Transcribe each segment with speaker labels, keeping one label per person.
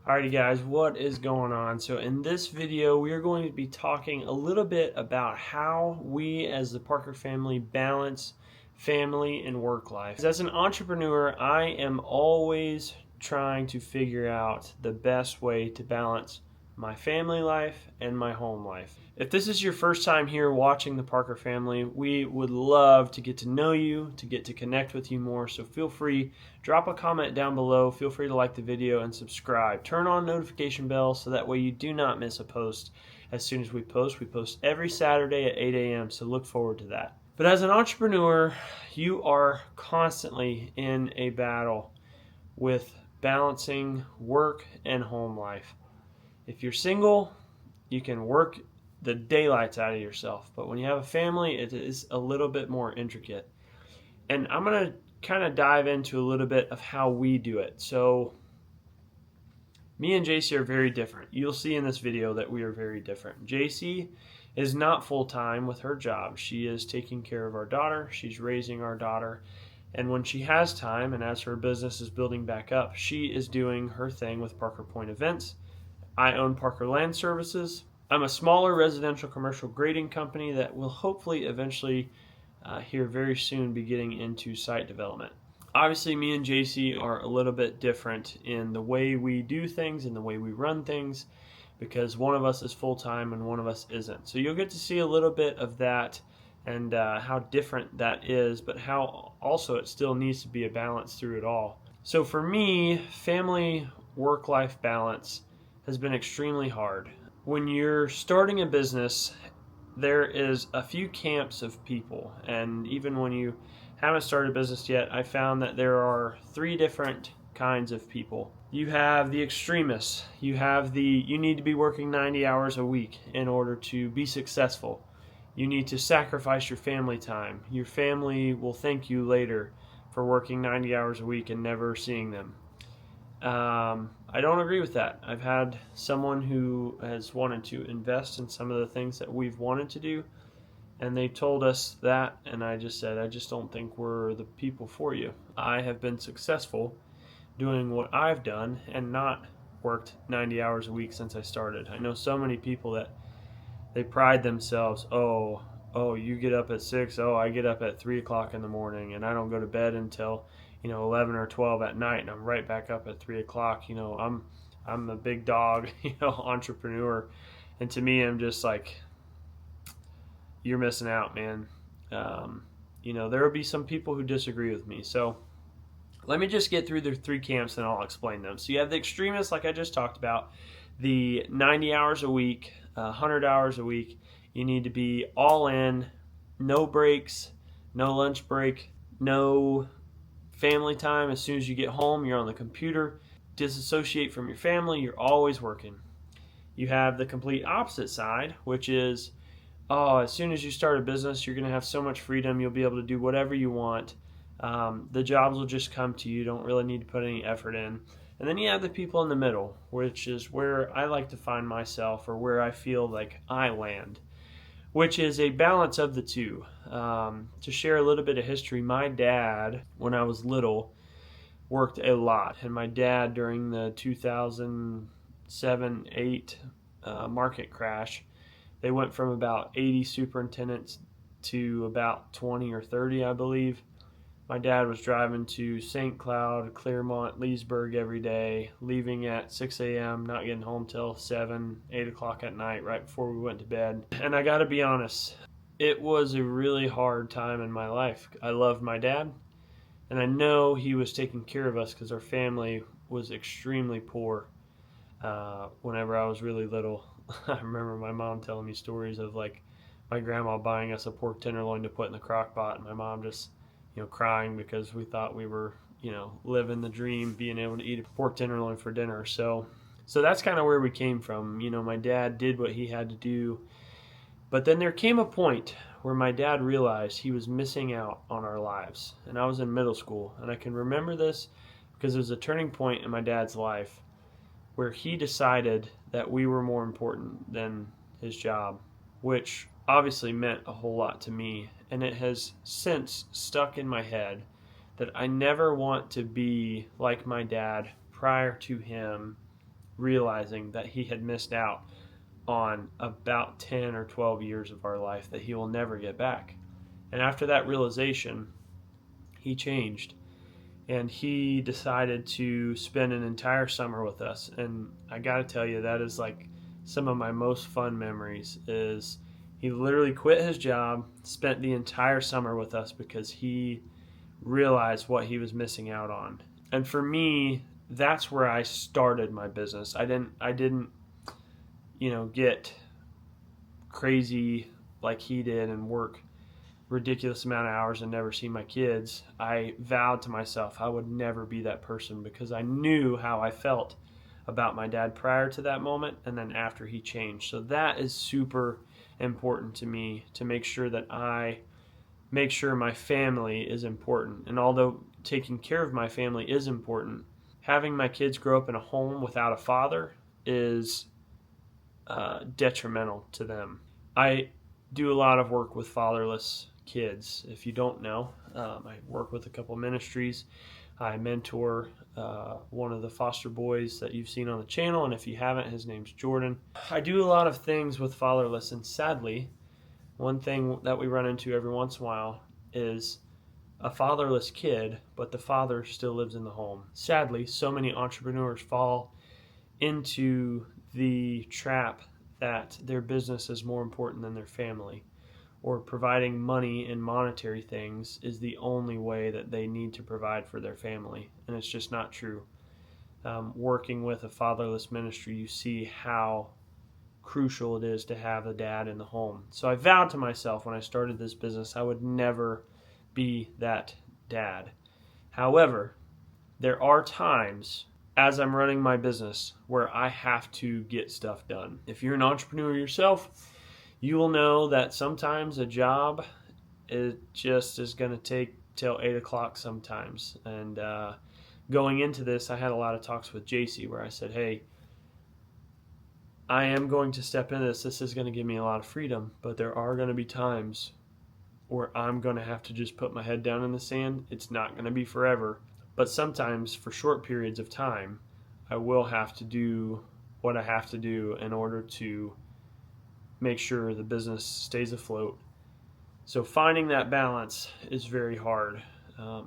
Speaker 1: Alrighty guys, what is going on? So in this video we are going to be talking a little bit about how we as the Parker family balance family and work life. As an entrepreneur, I am always trying to figure out the best way to balance my family life and my home life. If this is your first time here watching the Parker family, we would love to get to know you, to get to connect with you more, so feel free, drop a comment down below, feel free to like the video and subscribe. Turn on notification bell so that way you do not miss a post as soon as we post. We post every Saturday at 8 a.m., so look forward to that. But as an entrepreneur, you are constantly in a battle with balancing work and home life. If you're single, you can work the daylights out of yourself, but when you have a family, it is a little bit more intricate. And I'm going to kind of dive into a little bit of how we do it. So me and JC are very different. You'll see in this video that we are very different. JC is not full-time with her job. She is taking care of our daughter. She's raising our daughter. And when she has time, and as her business is building back up, she is doing her thing with Parker Point Events. I own Parker Land Services. I'm a smaller residential commercial grading company that will hopefully eventually here very soon be getting into site development. Obviously, me and JC are a little bit different in the way we do things and the way we run things, because one of us is full-time and one of us isn't. So you'll get to see a little bit of that and how different that is, but how also it still needs to be a balance through it all. So for me, family work-life balance has been extremely hard. When you're starting a business, there is a few camps of people, and even when you haven't started a business yet, I found that there are three different kinds of people. You have the extremists. You have you need to be working 90 hours a week in order to be successful. You need to sacrifice your family time. Your family will thank you later for working 90 hours a week and never seeing them. I don't agree with that. I've had someone who has wanted to invest in some of the things that we've wanted to do, and they told us that, and I just said, I just don't think we're the people for you. I have been successful doing what I've done and not worked 90 hours a week since I started. I know so many people that they pride themselves, oh, you get up at 6, I get up at 3 o'clock in the morning, and I don't go to bed until 11 or 12 at night, and I'm right back up at 3 o'clock. I'm a big dog, entrepreneur, and to me, I'm just like, you're missing out, man. There will be some people who disagree with me. So let me just get through the three camps and I'll explain them. So you have the extremists, like I just talked about, the 90 hours a week, 100 hours a week. You need to be all in, no breaks, no lunch break, no family time. As soon as you get home, you're on the computer. Disassociate from your family, you're always working. You have the complete opposite side, which is, as soon as you start a business, you're going to have so much freedom, you'll be able to do whatever you want. The jobs will just come to you, you don't really need to put any effort in. And then you have the people in the middle, which is where I like to find myself, or where I feel like I land, which is a balance of the two. To share a little bit of history, my dad, when I was little, worked a lot. And my dad, during the 2007-8 market crash, they went from about 80 superintendents to about 20 or 30, I believe. My dad was driving to St. Cloud, Claremont, Leesburg every day, leaving at 6 a.m., not getting home till 7, 8 o'clock at night, right before we went to bed. And I gotta be honest, it was a really hard time in my life. I loved my dad, and I know he was taking care of us because our family was extremely poor whenever I was really little. I remember my mom telling me stories of like my grandma buying us a pork tenderloin to put in the crock pot, and my mom just crying because we thought we were living the dream, being able to eat a pork tenderloin for dinner. So that's kind of where we came from. My dad did what he had to do, but then there came a point where my dad realized he was missing out on our lives, and I was in middle school, and I can remember this because it was a turning point in my dad's life where he decided that we were more important than his job, which obviously meant a whole lot to me, and it has since stuck in my head that I never want to be like my dad prior to him realizing that he had missed out on about 10 or 12 years of our life that he will never get back. And after that realization, he changed, and he decided to spend an entire summer with us. And I got to tell you, that is like some of my most fun memories. Is he literally quit his job, spent the entire summer with us because he realized what he was missing out on. And for me, that's where I started my business. I didn't get crazy like he did and work ridiculous amount of hours and never see my kids. I vowed to myself I would never be that person, because I knew how I felt about my dad prior to that moment and then after he changed. So that is super important to me, to make sure that I make sure my family is important. And although taking care of my family is important, having my kids grow up in a home without a father is detrimental to them. I do a lot of work with fatherless kids. If you don't know, I work with a couple ministries. I mentor one of the foster boys that you've seen on the channel, and if you haven't, his name's Jordan. I do a lot of things with fatherless, and sadly, one thing that we run into every once in a while is a fatherless kid, but the father still lives in the home. Sadly, so many entrepreneurs fall into the trap that their business is more important than their family, or providing money and monetary things is the only way that they need to provide for their family. And it's just not true. Working with a fatherless ministry, you see how crucial it is to have a dad in the home. So I vowed to myself when I started this business I would never be that dad. However, there are times as I'm running my business where I have to get stuff done. If you're an entrepreneur yourself, you will know that sometimes a job it just is going to take till 8 o'clock sometimes. And going into this, I had a lot of talks with JC where I said, hey, I am going to step into this. This is going to give me a lot of freedom, but there are going to be times where I'm going to have to just put my head down in the sand. It's not going to be forever, but sometimes for short periods of time, I will have to do what I have to do in order to make sure the business stays afloat. So finding that balance is very hard,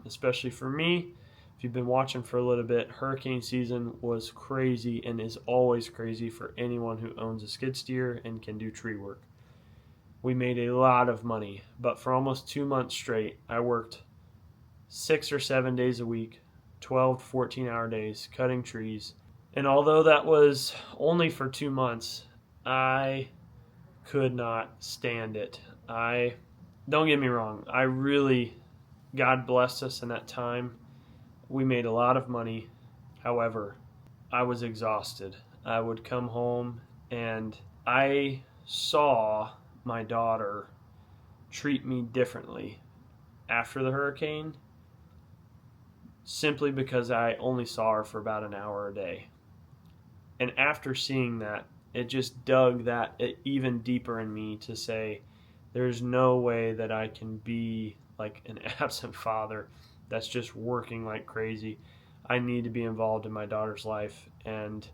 Speaker 1: especially for me. If you've been watching for a little bit, hurricane season was crazy and is always crazy for anyone who owns a skid steer and can do tree work. We made a lot of money, but for almost 2 months straight, I worked 6 or 7 days a week, 12 to 14-hour days, cutting trees. And although that was only for 2 months, I could not stand it. Don't get me wrong, God blessed us in that time. We made a lot of money. However, I was exhausted. I would come home and I saw my daughter treat me differently after the hurricane, simply because I only saw her for about an hour a day. And after seeing that, it just dug that even deeper in me to say, there's no way that I can be like an absent father that's just working like crazy. I need to be involved in my daughter's life. And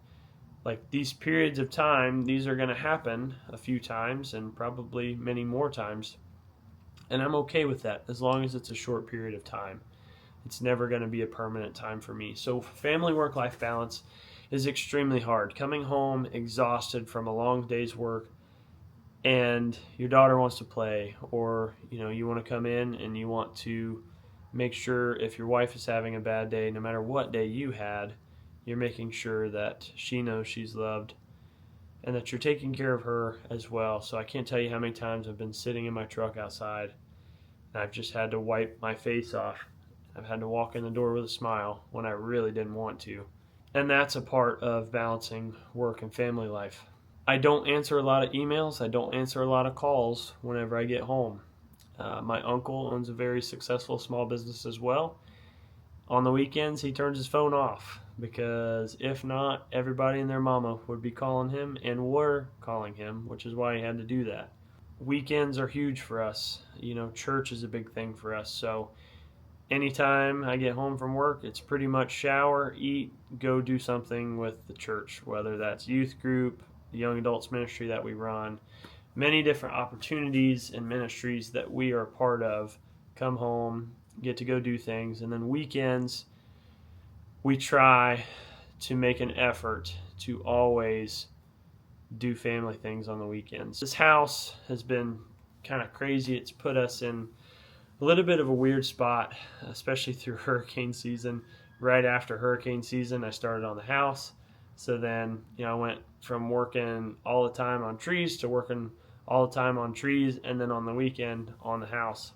Speaker 1: like these periods of time, these are going to happen a few times and probably many more times. And I'm okay with that as long as it's a short period of time. It's never going to be a permanent time for me. So family work-life balance is extremely hard. Coming home exhausted from a long day's work, and your daughter wants to play, or you want to come in and you want to make sure if your wife is having a bad day, no matter what day you had, you're making sure that she knows she's loved and that you're taking care of her as well. So I can't tell you how many times I've been sitting in my truck outside and I've just had to wipe my face off. I've had to walk in the door with a smile when I really didn't want to. And that's a part of balancing work and family life. I don't answer a lot of emails. I don't answer a lot of calls whenever I get home. My uncle owns a very successful small business as well. On the weekends, he turns his phone off because if not, everybody and their mama would be calling him and were calling him, which is why he had to do that. Weekends are huge for us. Church is a big thing for us. So anytime I get home from work, it's pretty much shower, eat, go do something with the church, whether that's youth group, the young adults ministry that we run, many different opportunities and ministries that we are a part of. Come home, get to go do things, and then weekends we try to make an effort to always do family things on the weekends. This house has been kind of crazy. It's put us in a little bit of a weird spot, especially through hurricane season. Right after hurricane season, I started on the house. So then, I went from working all the time on trees to working all the time on trees, and then on the weekend on the house.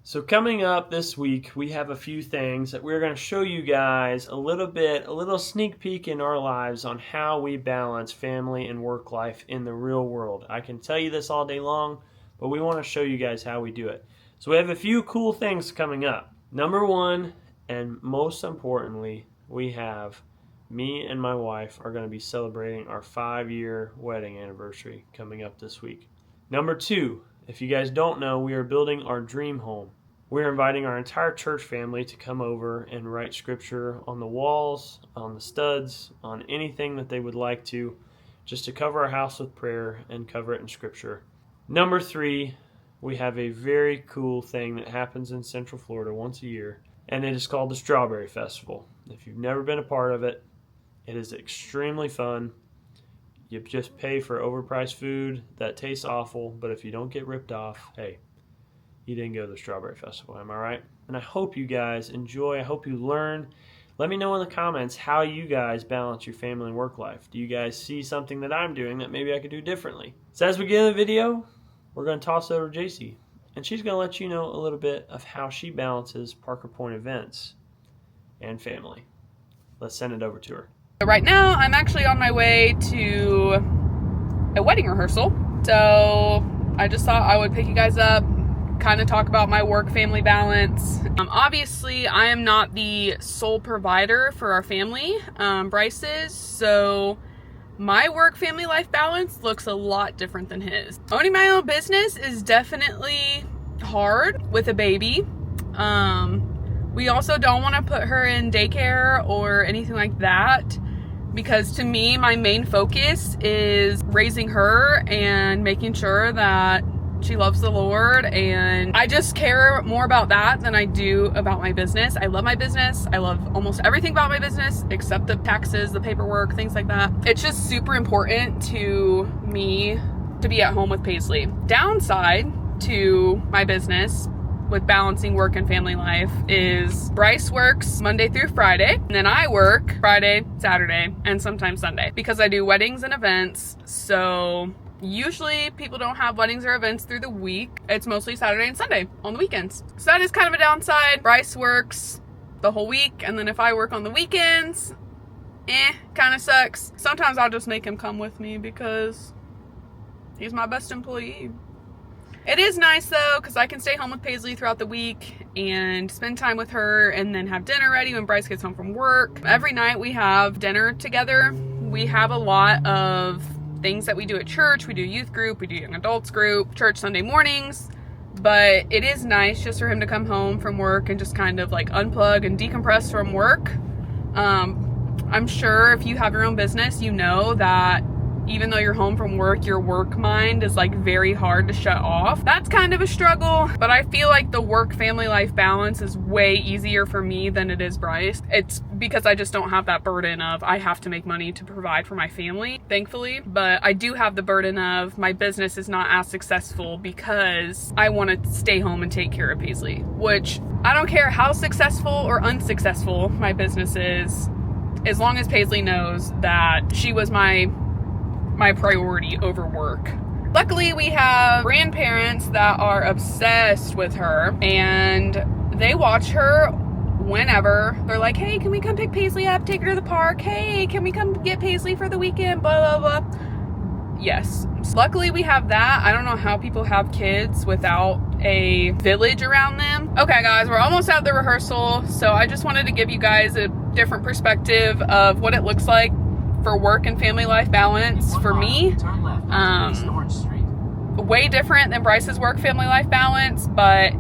Speaker 1: So coming up this week, we have a few things that we're going to show you guys a little sneak peek in our lives on how we balance family and work life in the real world. I can tell you this all day long, but we want to show you guys how we do it. So we have a few cool things coming up. Number one, and most importantly, we have me and my wife are going to be celebrating our 5-year wedding anniversary coming up this week. Number two, if you guys don't know, we are building our dream home. We're inviting our entire church family to come over and write scripture on the walls, on the studs, on anything that they would like to, just to cover our house with prayer and cover it in scripture. Number three, we have a very cool thing that happens in Central Florida once a year, and it is called the Strawberry Festival. If you've never been a part of it, it is extremely fun. You just pay for overpriced food that tastes awful, but if you don't get ripped off, hey, you didn't go to the Strawberry Festival, am I right? And I hope you guys enjoy. I hope you learn. Let me know in the comments how you guys balance your family and work life. Do you guys see something that I'm doing that maybe I could do differently? So as we get in the video, we're going to toss it over to JC, and she's going to let you know a little bit of how she balances Parker Point events and family. Let's send it over to her.
Speaker 2: Right now, I'm actually on my way to a wedding rehearsal, so I just thought I would pick you guys up, kind of talk about my work-family balance. Obviously, I am not the sole provider for our family. Bryce is, so my work-family life balance looks a lot different than his. Owning my own business is definitely hard with a baby. We also don't want to put her in daycare or anything like that, because to me, my main focus is raising her and making sure that she loves the Lord, and I just care more about that than I do about my business. I love my business. I love almost everything about my business except the taxes, the paperwork, things like that. It's just super important to me to be at home with Paisley. Downside to my business with balancing work and family life is Bryce works Monday through Friday, and then I work Friday, Saturday, and sometimes Sunday because I do weddings and events. So usually people don't have weddings or events through the week. It's mostly Saturday and Sunday on the weekends. So that is kind of a downside. Bryce works the whole week, and then if I work on the weekends, kind of sucks. Sometimes I'll just make him come with me because he's my best employee. It is nice though, because I can stay home with Paisley throughout the week and spend time with her and then have dinner ready when Bryce gets home from work. Every night we have dinner together. We have a lot of things that we do at church. We do youth group, we do young adults group, church Sunday mornings. But it is nice just for him to come home from work and just kind of like unplug and decompress from work. I'm sure if you have your own business, you know that even though you're home from work, your work mind is like very hard to shut off. That's kind of a struggle, but I feel like the work-family life balance is way easier for me than it is Bryce. It's because I just don't have that burden of I have to make money to provide for my family, thankfully. But I do have the burden of my business is not as successful because I want to stay home and take care of Paisley, which I don't care how successful or unsuccessful my business is, as long as Paisley knows that she was my priority over work. Luckily, we have grandparents that are obsessed with her, and they watch her whenever. They're like, hey, can we come pick Paisley up, take her to the park? Hey, can we come get Paisley for the weekend? Blah, blah, blah. Yes. Luckily, we have that. I don't know how people have kids without a village around them. Okay, guys, we're almost at the rehearsal, so I just wanted to give you guys a different perspective of what it looks like for work and family life balance for me. Way different than Bryce's work family life balance, but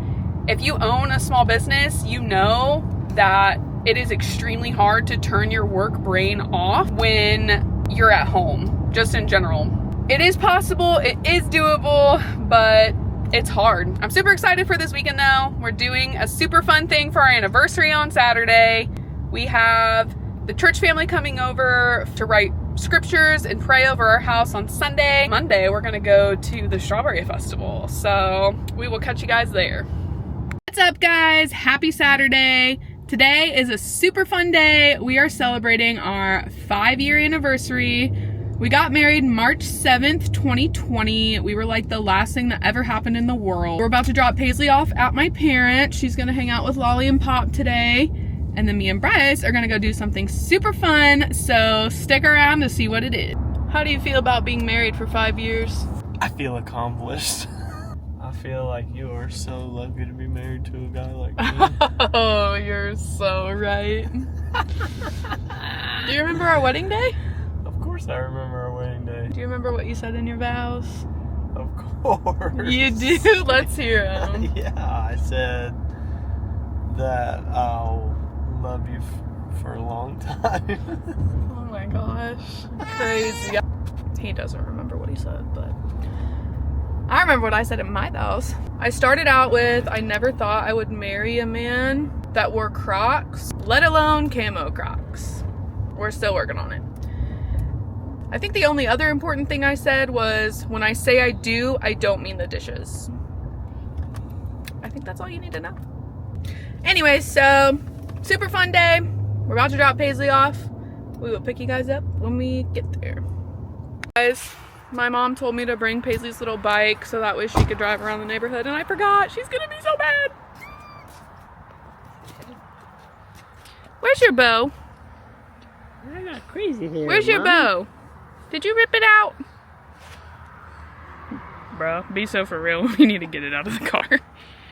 Speaker 2: if you own a small business, you know that it is extremely hard to turn your work brain off when you're at home, just in general. It is possible, it is doable, but it's hard. I'm super excited for this weekend though. We're doing a super fun thing for our anniversary on Saturday. We have the church family coming over to write scriptures and pray over our house on Sunday. Monday, we're gonna go to the Strawberry Festival. So we will catch you guys there. What's up guys? Happy Saturday. Today is a super fun day. We are celebrating our 5-year anniversary. We got married March 7th, 2020. We were like the last thing that ever happened in the world. We're about to drop Paisley off at my parents. She's gonna hang out with Lolly and Pop today. And then me and Bryce are gonna go do something super fun. So stick around to see what it is. How do you feel about being married for 5 years?
Speaker 1: I feel accomplished. I feel like you are so lucky to be married to a guy like me.
Speaker 2: Oh, you're so right. Do you remember our wedding day?
Speaker 1: Of course I remember our wedding day.
Speaker 2: Do you remember what you said in your vows?
Speaker 1: Of course.
Speaker 2: You do? Let's hear them.
Speaker 1: Yeah, I said that I'll love you for a long time.
Speaker 2: Oh my gosh. Crazy. He doesn't remember what he said, but I remember what I said in my vows. I started out with, I never thought I would marry a man that wore Crocs, let alone camo Crocs. We're still working on it. I think the only other important thing I said was, when I say I do, I don't mean the dishes. I think that's all you need to know. Anyways, so super fun day. We're about to drop Paisley off. We will pick you guys up when we get there. Guys, my mom told me to bring Paisley's little bike so that way she could drive around the neighborhood, and I forgot. She's gonna be so bad. Where's your bow?
Speaker 3: I got crazy hair.
Speaker 2: Where's your bow? Did you rip it out? Bruh, be so for real. We need to get it out of the car.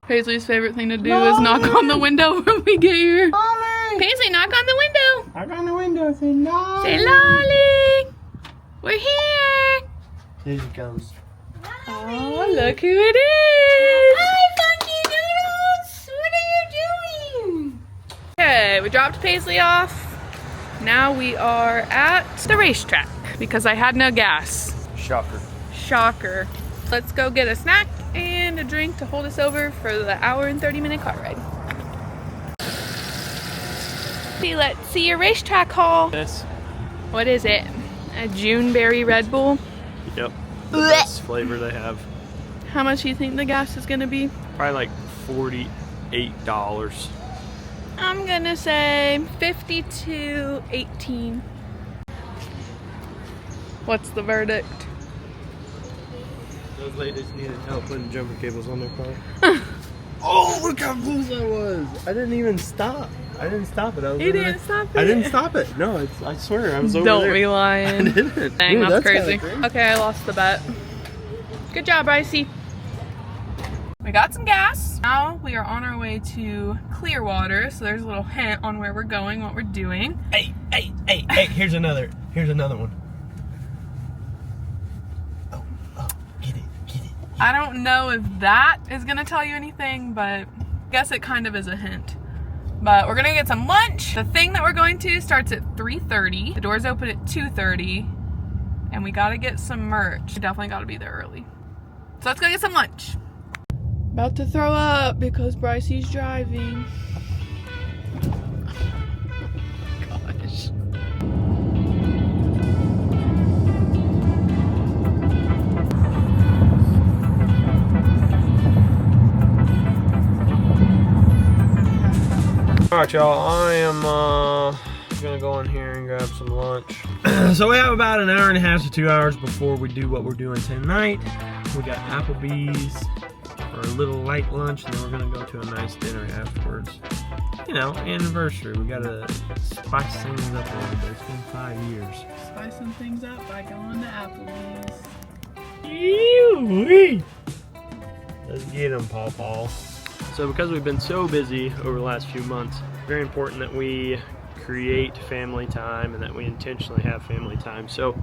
Speaker 2: Paisley's favorite thing to do is knock on the window when we get here.
Speaker 3: Lolly!
Speaker 2: Paisley, knock on the window.
Speaker 3: Knock on the window. Say Lolly.
Speaker 2: Say Lolly. We're here.
Speaker 1: Here she comes.
Speaker 2: Oh, look who it is.
Speaker 3: Hi, Funky Noodles. What are you doing?
Speaker 2: Okay, we dropped Paisley off. Now we are at the racetrack because I had no gas.
Speaker 1: Shocker.
Speaker 2: Shocker. Let's go get a snack and a drink to hold us over for the hour and 30-minute car ride. See, let's see your racetrack haul.
Speaker 1: Yes.
Speaker 2: What is it? A Juneberry Red Bull?
Speaker 1: Yep. The best flavor they have.
Speaker 2: How much do you think the gas is gonna be?
Speaker 1: Probably like $48.
Speaker 2: I'm gonna say 52.18. What's the verdict?
Speaker 1: Those ladies needed help putting jumper cables on their car. Oh, look how close I was. I didn't even stop. I didn't stop it. I was
Speaker 2: You didn't stop it?
Speaker 1: I didn't stop it. No, I swear. I was over
Speaker 2: Don't
Speaker 1: there.
Speaker 2: be
Speaker 1: I
Speaker 2: lying.
Speaker 1: didn't.
Speaker 2: Dang,
Speaker 1: Dude,
Speaker 2: that's
Speaker 1: kinda
Speaker 2: crazy. Okay, I lost the bet. Good job, Brycey. We got some gas. Now we are on our way to Clearwater, so there's a little hint on where we're going, what we're doing.
Speaker 1: Hey, here's another one. Oh, get it.
Speaker 2: I don't know if that is gonna tell you anything, but I guess it kind of is a hint. But we're gonna get some lunch. The thing that we're going to starts at 3:30. The doors open at 2:30. And we gotta get some merch. We definitely gotta be there early. So let's go get some lunch. About to throw up because Brycey's driving. Gosh.
Speaker 1: Alright, y'all, I am gonna go in here and grab some lunch. So we have about an hour and a half to 2 hours before we do what we're doing tonight. We got Applebee's for a little light lunch, and then we're gonna go to a nice dinner afterwards. You know, anniversary. We gotta spice things up a little bit. It's been 5 years.
Speaker 2: Spicing things up by going to Applebee's.
Speaker 1: Ew-wee. Let's get them, Paw. So because we've been so busy over the last few months, very important that we create family time and that we intentionally have family time. So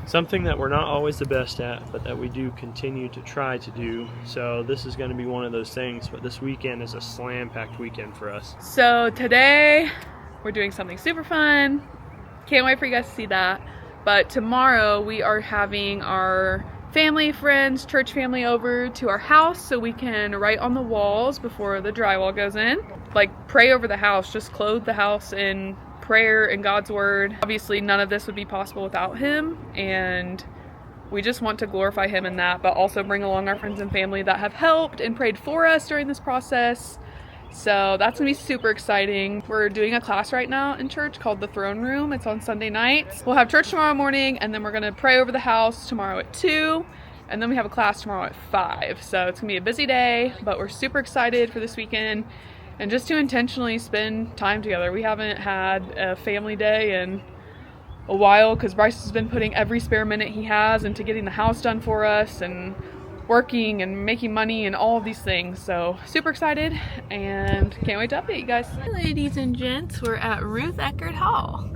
Speaker 1: Something that we're not always the best at, but that we do continue to try to do. So this is going to be one of those things, but this weekend is a slam-packed weekend for us.
Speaker 2: So today we're doing something super fun. Can't wait for you guys to see that. But tomorrow we are having our family, friends, church family over to our house so we can write on the walls before the drywall goes in. Like, pray over the house, just clothe the house in prayer and God's word. Obviously none of this would be possible without him, and we just want to glorify him in that, but also bring along our friends and family that have helped and prayed for us during this process. So that's gonna be super exciting. We're doing a class right now in church called the Throne Room. It's on Sunday nights. We'll have church tomorrow morning, and then we're gonna pray over the house tomorrow at 2, and then we have a class tomorrow at 5. So it's gonna be a busy day, but we're super excited for this weekend and just to intentionally spend time together. We haven't had a family day in a while because Bryce has been putting every spare minute he has into getting the house done for us and working and making money and all of these things. So super excited and can't wait to update you guys.
Speaker 3: Ladies and gents, we're at Ruth Eckerd Hall.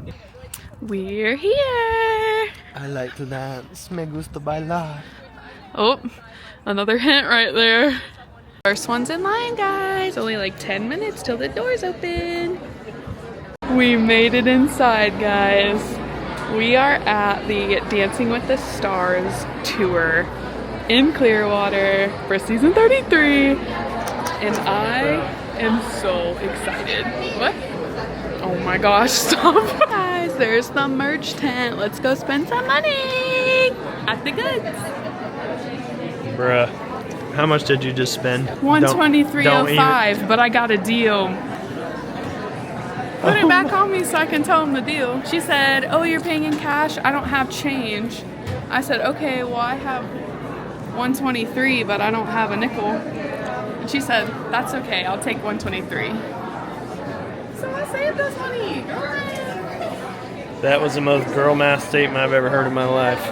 Speaker 2: We're here.
Speaker 1: I like to dance. Me gusta bailar.
Speaker 2: Oh, another hint right there. First one's in line, guys. Only like 10 minutes till the doors open. We made it inside, guys. We are at the Dancing with the Stars tour in Clearwater for season 33, and I am so excited. What? Oh my gosh, stop. Guys, there's the merch tent. Let's go spend some money at the goods.
Speaker 1: Bruh, how much did you just spend?
Speaker 2: $123.05, but I got a deal. Put it back on me so I can tell him the deal. She said, oh, you're paying in cash? I don't have change. I said, okay, well, I have $123, but I don't have a nickel. And she said, that's okay, I'll take $123. So I saved us money.
Speaker 1: That was the most girl math statement I've ever heard in my life.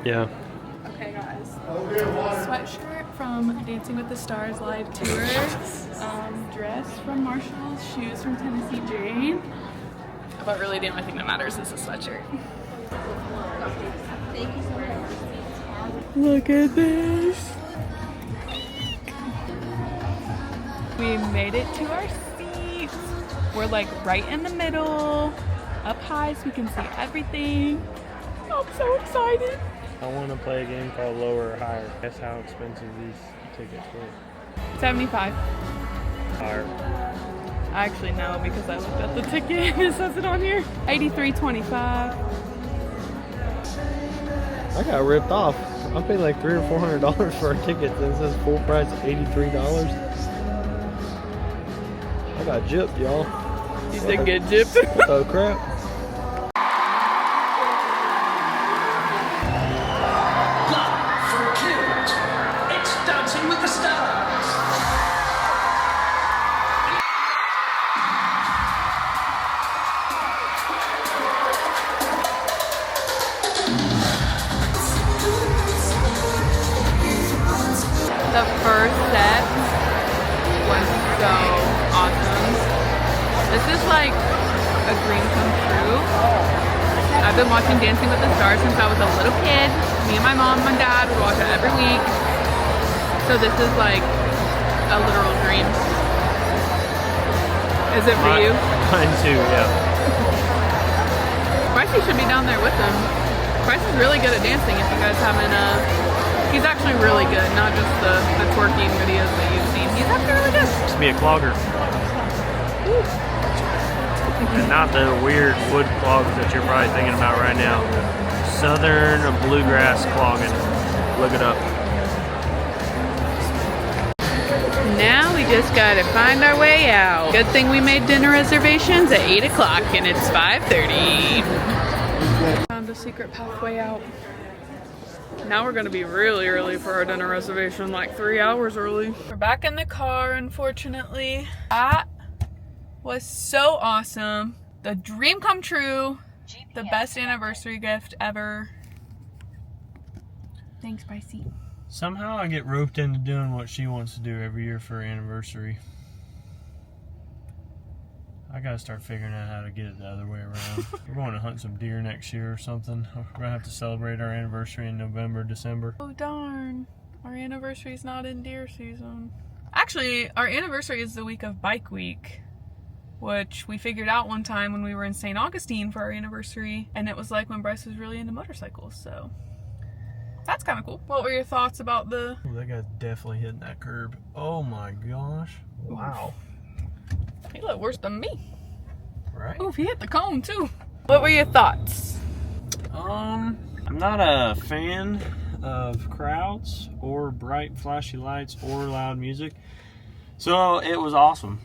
Speaker 1: Yeah.
Speaker 2: Okay, guys. Sweatshirt from Dancing with the Stars live tour. Dress from Marshall's. Shoes from Tennessee Jane. But really, the only thing that matters is the sweatshirt. Look at this. We made it to our seats. We're like right in the middle, up high so we can see everything. I'm so excited.
Speaker 1: I want to play a game called Lower or Higher. Guess how expensive these tickets were.
Speaker 2: 75.
Speaker 1: Higher.
Speaker 2: I actually know because I looked at the ticket and it says it on here. 83.25.
Speaker 1: I got ripped off. I paid like $300 or $400 for a ticket that says full price $83. I got gypped, y'all.
Speaker 2: You did get gypped.
Speaker 1: Oh crap.
Speaker 4: It's Dancing with the Stars.
Speaker 2: The first set was so awesome. This is like a dream come true. I've been watching Dancing with the Stars since I was a little kid. Me and my mom and dad would watch it every week. So this is like a literal dream. Is it for you?
Speaker 1: Mine too, yeah.
Speaker 2: Pricey should be down there with them. Price is really good at dancing if you guys haven't, he's actually really good, not just the twerking videos that you've seen. He's actually really good.
Speaker 1: Just be a clogger. And not the weird wood clogs that you're probably thinking about right now. Southern bluegrass clogging. Look it up.
Speaker 2: Now we just gotta find our way out. Good thing we made dinner reservations at 8 o'clock and it's 5:30. Found a secret pathway out. Now we're gonna be really early for our dinner reservation, like 3 hours early. We're back in the car, unfortunately. That was so awesome. The dream come true. The best anniversary gift ever. Thanks, Pricey.
Speaker 1: Somehow I get roped into doing what she wants to do every year for her anniversary. I gotta start figuring out how to get it the other way around. We're going to hunt some deer next year or something. We're gonna have to celebrate our anniversary in November, December.
Speaker 2: Oh darn, our anniversary's not in deer season. Actually, our anniversary is the week of Bike Week, which we figured out one time when we were in St. Augustine for our anniversary, and it was like when Bryce was really into motorcycles, so that's kind of cool. What were your thoughts about the...
Speaker 1: Oh, that guy's definitely hitting that curb. Oh my gosh. Wow.
Speaker 2: He looked worse than me.
Speaker 1: Right?
Speaker 2: Oh, he hit the cone too. What were your thoughts?
Speaker 1: I'm not a fan of crowds or bright flashy lights or loud music, so it was awesome.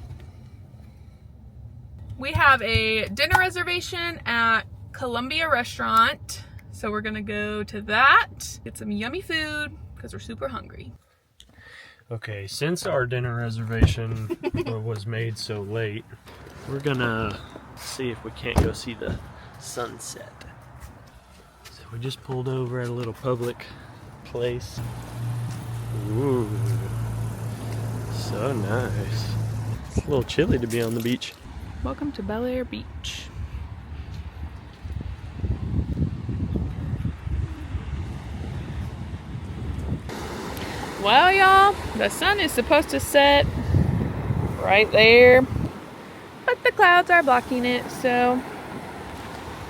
Speaker 2: We have a dinner reservation at Columbia Restaurant, so we're gonna go to that, get some yummy food because we're super hungry.
Speaker 1: Okay, since our dinner reservation was made so late, we're gonna see if we can't go see the sunset. So we just pulled over at a little public place. Ooh, so nice. It's a little chilly to be on the beach.
Speaker 2: Welcome to Bel Air Beach. Well, y'all, the sun is supposed to set right there, but the clouds are blocking it, so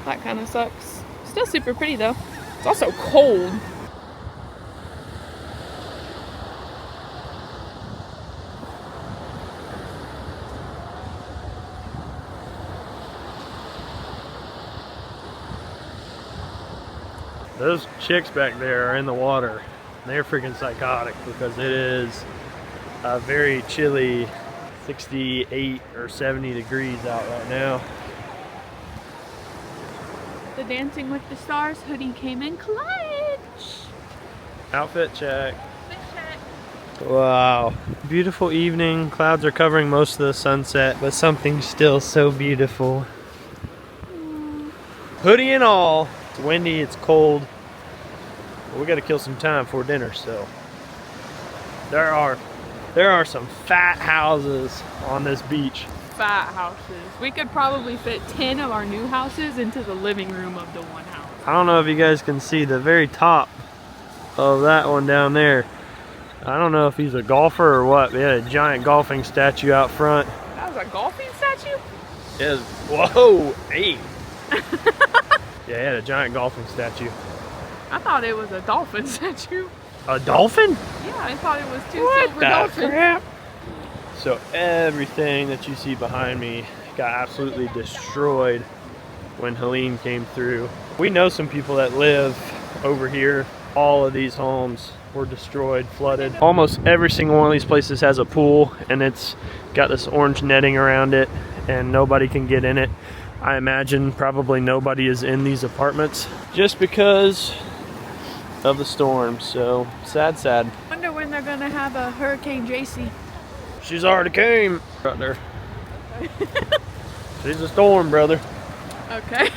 Speaker 2: that kind of sucks. Still super pretty though. It's also cold.
Speaker 1: Those chicks back there are in the water. They're freaking psychotic because it is a very chilly 68 or 70 degrees out right now.
Speaker 2: The Dancing with the Stars hoodie came in clutch.
Speaker 1: Outfit check. Wow. Beautiful evening. Clouds are covering most of the sunset, but something's still so beautiful. Hoodie and all. It's windy, it's cold. But we gotta kill some time for dinner, so. There are some fat houses on this beach.
Speaker 2: Fat houses. We could probably fit 10 of our new houses into the living room of the one house.
Speaker 1: I don't know if you guys can see the very top of that one down there. I don't know if he's a golfer or what, but he had a giant golfing statue out front.
Speaker 2: That was a golfing statue?
Speaker 1: Yes. Whoa, hey. Yeah, he had a giant golfing statue.
Speaker 2: I thought it was a dolphin statue.
Speaker 1: A dolphin?
Speaker 2: Yeah, I thought it was two
Speaker 1: What
Speaker 2: silver
Speaker 1: the
Speaker 2: dolphins.
Speaker 1: crap? So everything that you see behind me got absolutely destroyed when Helene came through. We know some people that live over here. All of these homes were destroyed, flooded. Almost every single one of these places has a pool, and it's got this orange netting around it, and nobody can get in it. I imagine probably nobody is in these apartments just because of the storm. So sad, sad.
Speaker 2: Wonder when they're gonna have a Hurricane JC.
Speaker 1: She's already came right there. She's a storm, brother.
Speaker 2: Okay.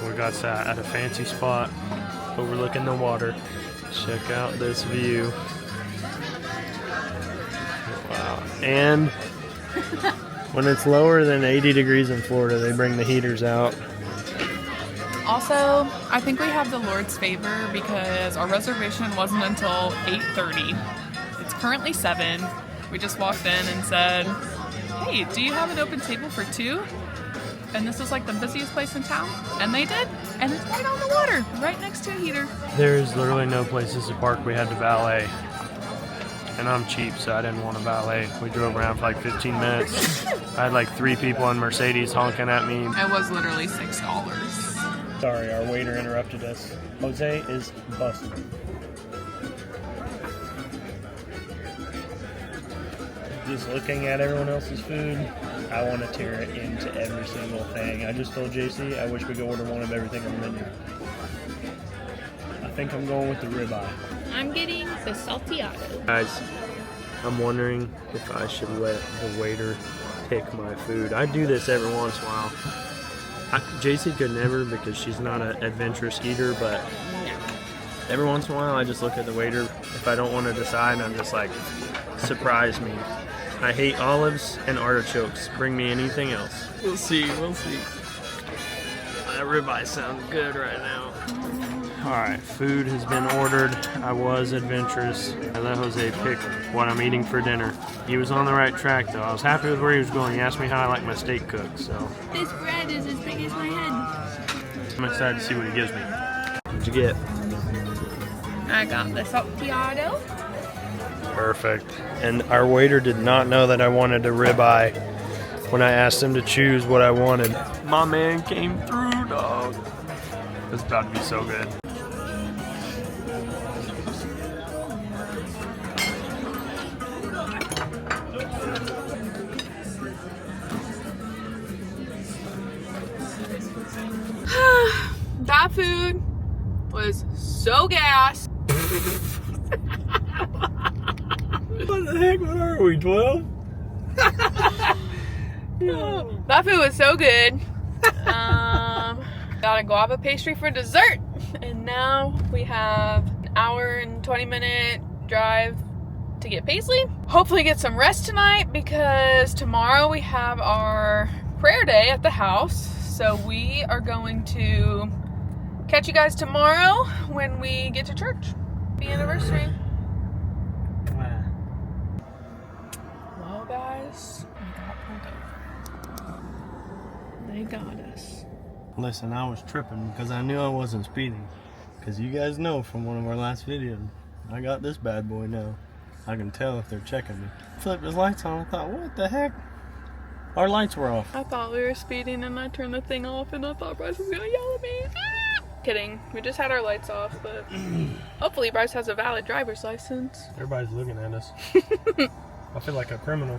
Speaker 1: We got sat at a fancy spot overlooking the water. Check out this view. Wow. And when it's lower than 80 degrees in Florida, they bring the heaters out.
Speaker 2: Also, I think we have the Lord's favor because our reservation wasn't until 8:30. It's currently 7. We just walked in and said, hey, do you have an open table for 2? And this is like the busiest place in town. And they did. And it's right on the water, right next to a heater.
Speaker 1: There's literally no places to park. We had to valet. And I'm cheap, so I didn't want to valet. We drove around for like 15 minutes. I had like 3 people in Mercedes honking at me.
Speaker 2: It was literally $6.
Speaker 1: Sorry, our waiter interrupted us. Jose is busted. Just looking at everyone else's food, I want to tear it into every single thing. I just told JC I wish we could order one of everything on the menu. I think I'm going with the ribeye.
Speaker 3: I'm getting the salteado.
Speaker 1: Guys, I'm wondering if I should let the waiter pick my food. I do this every once in a while. JC could never because she's not an adventurous eater, but every once in a while I just look at the waiter. If I don't want to decide, I'm just like, surprise me. I hate olives and artichokes. Bring me anything else. We'll see. That ribeye sounds good right now. Alright, food has been ordered. I was adventurous. I let Jose pick what I'm eating for dinner. He was on the right track though. I was happy with where he was going. He asked me how I like my steak cooked, so.
Speaker 3: This bread is as big as my head.
Speaker 1: I'm excited to see what he gives me. What'd you get?
Speaker 3: I got the salteado.
Speaker 1: Perfect. And our waiter did not know that I wanted a ribeye when I asked him to choose what I wanted. My man came through, dog. It's about to be so good.
Speaker 2: That food was so gas.
Speaker 1: What the heck? What are we, 12?
Speaker 2: That food was so good. Got a guava pastry for dessert. And now we have an hour and 20-minute drive to get Paisley. Hopefully get some rest tonight because tomorrow we have our prayer day at the house. So we are going to catch you guys tomorrow when we get to church. Happy anniversary. Well, guys, we got pulled over. They got us.
Speaker 1: Listen, I was tripping because I knew I wasn't speeding. Because you guys know from one of our last videos, I got this bad boy now. I can tell if they're checking me. Flipped his lights on. I thought, what the heck? Our lights were off.
Speaker 2: I thought we were speeding and I turned the thing off and I thought Bryce was gonna yell at me. Ah! Kidding. We just had our lights off, but hopefully Bryce has a valid driver's license.
Speaker 1: Everybody's looking at us. I feel like a criminal.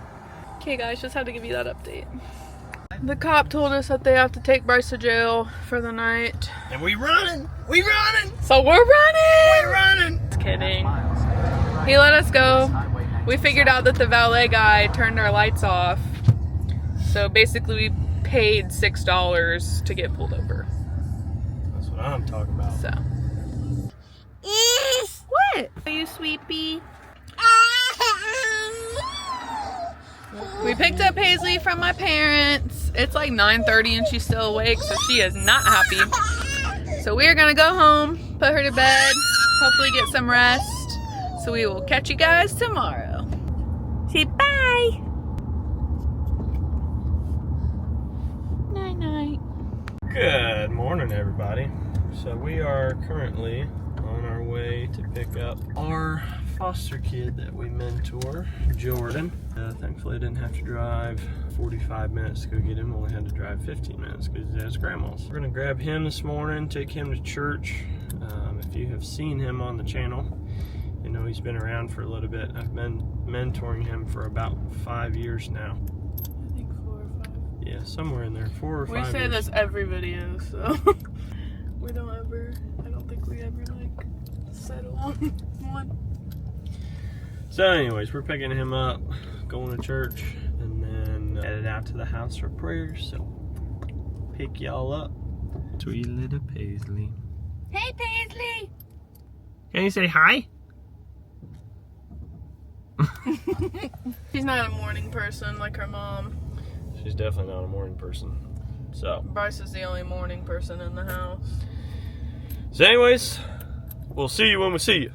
Speaker 2: Okay guys, just had to give you that update. The cop told us that they have to take Bryce to jail for the night.
Speaker 1: And we running! We running!
Speaker 2: So we're running!
Speaker 1: We running!
Speaker 2: Just kidding. He let us go. We figured out that the valet guy turned our lights off. So basically we paid $6 to get pulled over.
Speaker 1: That's what I'm talking about.
Speaker 2: So.
Speaker 3: What? Are you sweepy?
Speaker 2: We picked up Paisley from my parents. It's like 9:30 and she's still awake, so she is not happy. So we are gonna go home, put her to bed, hopefully get some rest. So we will catch you guys tomorrow.
Speaker 3: Say bye.
Speaker 2: Night night.
Speaker 1: Good morning, everybody. So we are currently on our way to pick up our foster kid that we mentor, Jordan. Thankfully I didn't have to drive 45 minutes to go get him. Only had to drive 15 minutes because he's at his grandma's. We're gonna grab him this morning, take him to church. If you have seen him on the channel, you know he's been around for a little bit. I've been mentoring him for about 5 years now.
Speaker 2: I think 4 or 5.
Speaker 1: Yeah, somewhere in there, 4 or 5 years.
Speaker 2: We say this every video, so I don't think we ever like settle on one.
Speaker 1: So anyways, we're picking him up, going to church, and then headed out to the house for prayer. So pick y'all up. Sweet little Paisley.
Speaker 3: Hey, Paisley.
Speaker 1: Can you say hi?
Speaker 2: She's not a morning person like her mom.
Speaker 1: She's definitely not a morning person. So
Speaker 2: Bryce is the only morning person in the house.
Speaker 1: So anyways, we'll see you when we see you.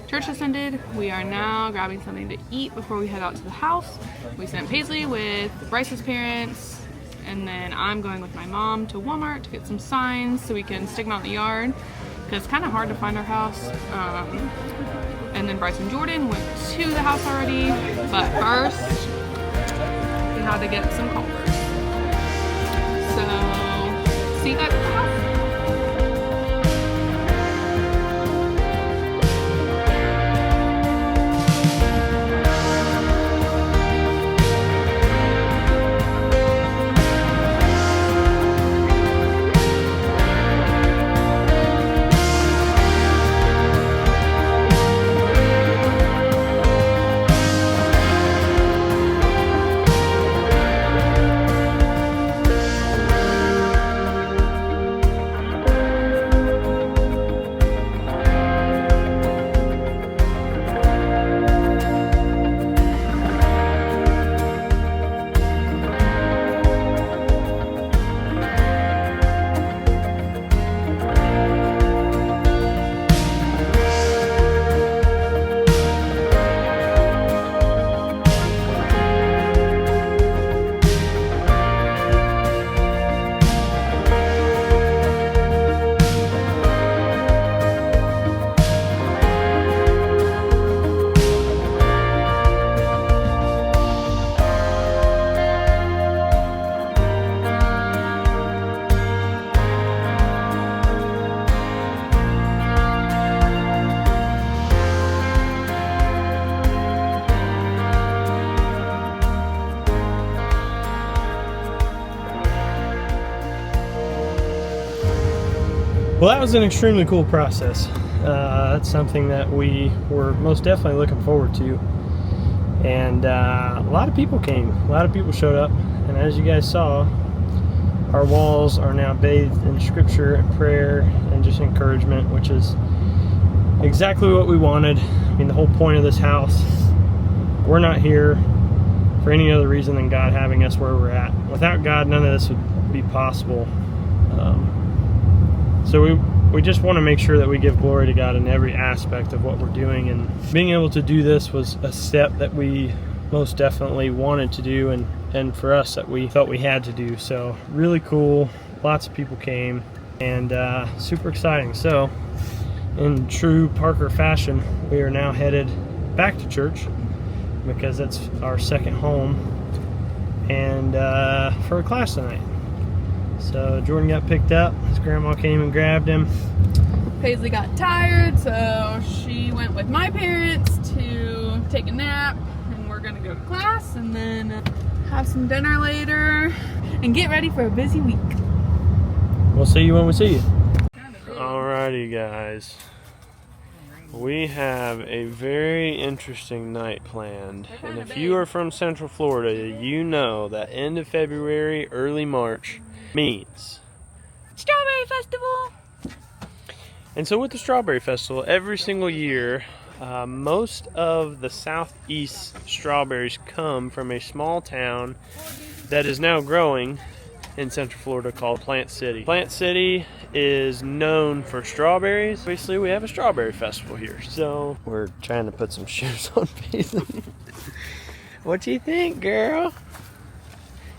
Speaker 2: Church has ended. We are now grabbing something to eat before we head out to the house. We sent Paisley with Bryce's parents, and then I'm going with my mom to Walmart to get some signs so we can stick them out in the yard because it's kind of hard to find our house. And then Bryce and Jordan went to the house already, but first we had to get some Culvers. So see you guys at the house.
Speaker 1: Well, that was an extremely cool process. That's something that we were most definitely looking forward to. And a lot of people came. A lot of people showed up. And as you guys saw, our walls are now bathed in scripture and prayer and just encouragement, which is exactly what we wanted. I mean, the whole point of this house, we're not here for any other reason than God having us where we're at. Without God, none of this would be possible. So we just want to make sure that we give glory to God in every aspect of what we're doing, and being able to do this was a step that we most definitely wanted to do, and for us that we felt we had to do. So really cool, lots of people came, and super exciting. So in true Parker fashion, we are now headed back to church because that's our second home, and for a class tonight. So Jordan got picked up, his grandma came and grabbed him.
Speaker 2: Paisley got tired, so she went with my parents to take a nap, and we're gonna go to class and then have some dinner later and get ready for a busy week.
Speaker 1: We'll see you when we see you. Alrighty guys, we have a very interesting night planned, and if you are from Central Florida, you know that end of February, early March means
Speaker 3: Strawberry Festival.
Speaker 1: And so with the Strawberry Festival, every single year, most of the southeast strawberries come from a small town that is now growing in Central Florida called Plant City. Plant City is known for strawberries. Obviously, we have a Strawberry Festival here, so we're trying to put some shoes on Paisley. What do you think, girl?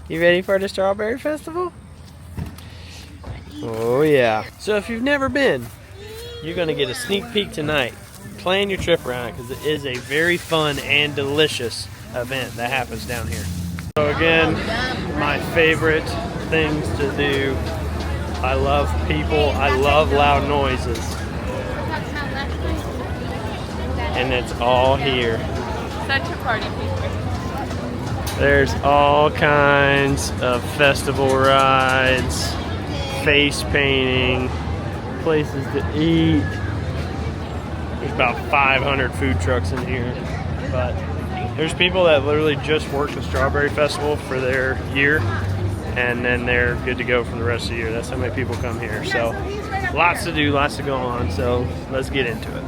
Speaker 1: You ready for the Strawberry Festival? Oh yeah. So if you've never been, you're gonna get a sneak peek tonight. Plan your trip around it because it is a very fun and delicious event that happens down here. So again, my favorite things to do. I love people. I love loud noises. And it's all here.
Speaker 2: Such a party people.
Speaker 1: There's all kinds of festival rides, face painting, places to eat. There's about 500 food trucks in here, but there's people that literally just work the Strawberry Festival for their year, and then they're good to go for the rest of the year. That's how many people come here. So lots to do, lots to go on, so let's get into it.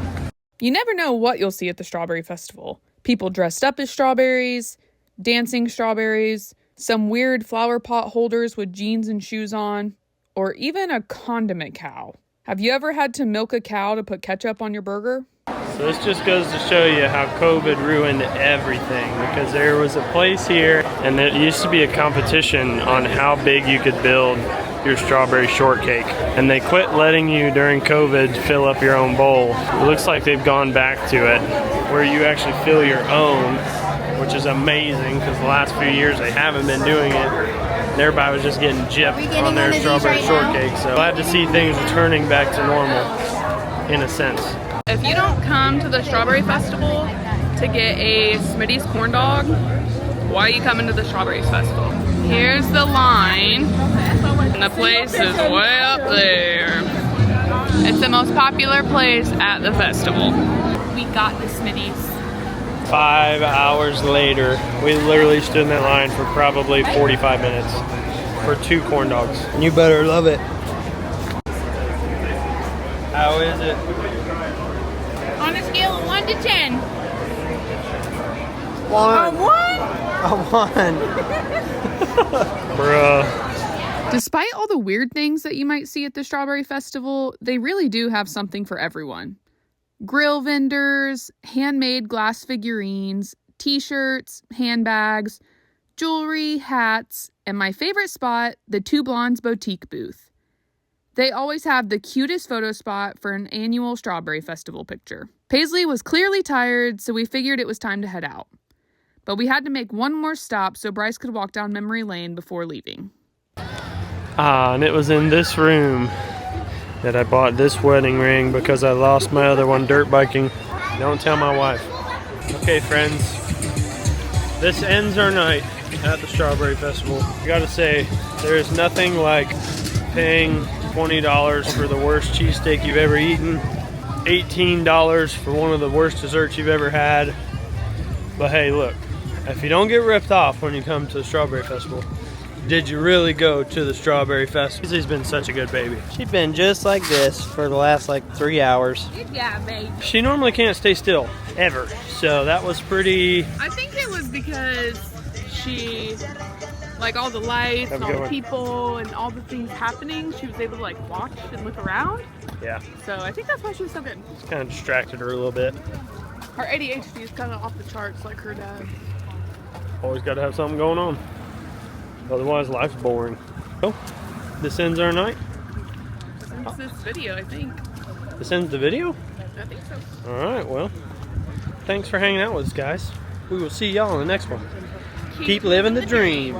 Speaker 2: You never know what you'll see at the Strawberry Festival. People dressed up as strawberries, dancing strawberries, some weird flower pot holders with jeans and shoes on, or even a condiment cow. Have you ever had to milk a cow to put ketchup on your burger?
Speaker 1: So this just goes to show you how COVID ruined everything, because there was a place here and there used to be a competition on how big you could build your strawberry shortcake, and they quit letting you during COVID fill up your own bowl. It looks like they've gone back to it where you actually fill your own, which is amazing because the last few years they haven't been doing it. Everybody was just getting gypped on their strawberry shortcake. So glad to see things returning back to normal, in a sense.
Speaker 2: If you don't come to the Strawberry Festival to get a Smitty's corn dog, why are you coming to the Strawberries Festival? Here's the line, and the place is way up there. It's the most popular place at the festival. We got the Smitty's.
Speaker 1: 5 hours later, we literally stood in that line for probably 45 minutes for 2 corn dogs. And you better love it. How is it?
Speaker 3: On a scale of 1 to 10.
Speaker 1: 1.
Speaker 3: A 1?
Speaker 1: A 1. Bruh.
Speaker 2: Despite all the weird things that you might see at the Strawberry Festival, they really do have something for everyone. Grill vendors, handmade glass figurines, t-shirts, handbags, jewelry, hats, and my favorite spot, the Two Blondes Boutique booth. They always have the cutest photo spot for an annual Strawberry Festival picture. Paisley was clearly tired, so we figured it was time to head out. But we had to make one more stop so Bryce could walk down memory lane before leaving.
Speaker 1: And it was in this room that I bought this wedding ring because I lost my other one dirt biking. Don't tell my wife. Okay, friends, this ends our night at the Strawberry Festival. I gotta say, there is nothing like paying $20 for the worst cheesesteak you've ever eaten, $18 for one of the worst desserts you've ever had. But hey, look, if you don't get ripped off when you come to the Strawberry Festival, did you really go to the Strawberry Festival? She's been such a good baby. She's been just like this for the last like 3 hours.
Speaker 3: Good job, baby.
Speaker 1: She normally can't stay still, ever. So that was pretty...
Speaker 2: I think it was because she, like all the lights and all the people and all the things happening, she was able to like watch and look around.
Speaker 1: Yeah.
Speaker 2: So I think that's why she was so good.
Speaker 1: It's kind of distracted her a little bit.
Speaker 2: Her ADHD is kind of off the charts like her dad.
Speaker 1: Always got to have something going on. Otherwise, life's boring. So, this ends our night.
Speaker 2: Since this video, I think.
Speaker 1: This ends the video?
Speaker 2: I think so.
Speaker 1: Alright, well, thanks for hanging out with us, guys. We will see y'all in the next one. Keep living the dream.